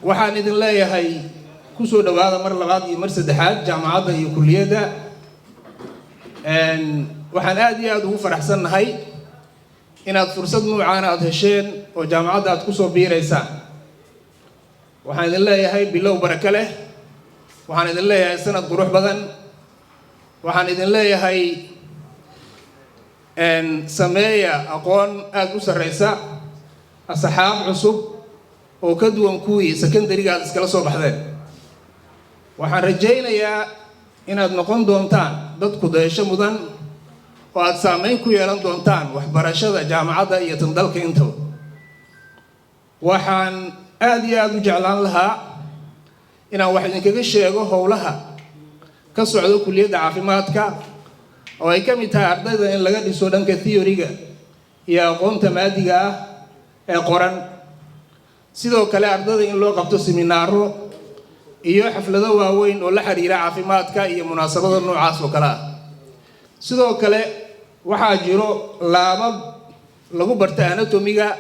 waxaan idin leeyahay ku soo dhawaada mar labaad iyo mar saddexaad jaamacadda iyo kulliyadda waxaan aad iyo aad ugu faraxsanahay inaad fursad nuucan aad hesheen oo jaamacadda aad ku soo biireysaan. waxaan idin leeyahay bilow baraka leh, waxaan idin leeyahay sanad qurux badan, waxaan idin leeyahay sameeya aqoon aad u sareysa, asxaab cusub oo ka duwan kuwii secondary-ga aad iskala soo baxdeen. waxaan rajaynayaa inaad noqon doontaan dad ku dayasho mudan oo aad saameyn ku yeelan doontaan waxbarashada jaamacadda iyo tan dalka intaba. waxaan aad iyo aad u jeclaan lahaa inaan wax idinkaga sheego howlaha ka socda kulliyadda caafimaadka oo ay ka mid tahay ardayda in laga dhiso dhanka theory-ga iyo aqoonta maadiga ah ee qoran. sidoo kale ardayda in loo qabto seminaaro iyo xaflado waaweyn oo la xiriira caafimaadka iyo munaasabada noocaas oo kale ah. sidoo kale waxaa jiro laabab lagu barta anatomiga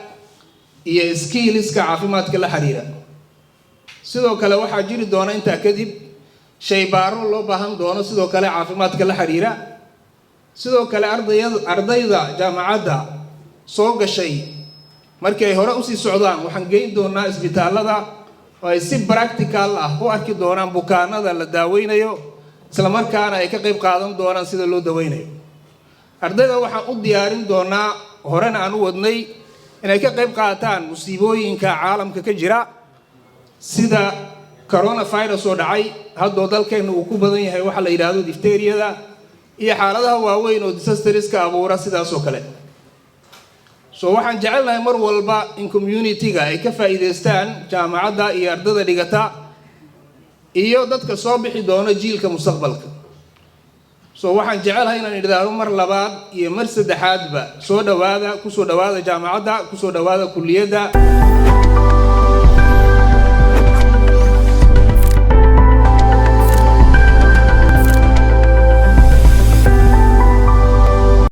iyo skillska caafimaadka la xiriira. sidoo kale waxaa jiri doona intaa kadib shaybaaro loo baahan doono sidoo kale caafimaadka la xiriira. sidoo kale ardayda jaamacadda soo gashay markii ay hore usii socdaan waxaan geyn doonaa isbitaalada oo ay si practical ah u arki doonaan bukaanada la daaweynayo, isla markaana ay ka qayb qaadan doonaan sida loo daweynayo. ardayda waxaan u diyaarin doonaa horena aan u wadnay inay ka qayb qaataan musiibooyinka caalamka ka jira sida coronavirus oo dhacay haddoo dalkeena uu ku badan yahay waxa la yidhaahdo difteeriyada iyo xaaladaha waaweyn oo disasterska abuura sidaas oo kale. waxaan jecelnahay mar walba in community-ga ay ka faa'iideystaan jaamacadda iyo ardada dhigata iyo dadka soo bixi doona jiilka mustaqbalka. waxaan jecelahay inaan idhaahdo mar labaad iyo mar saddexaadba soo dhawaada, ku soo dhawaada jaamacadda, ku soo dhawaada kulliyadda.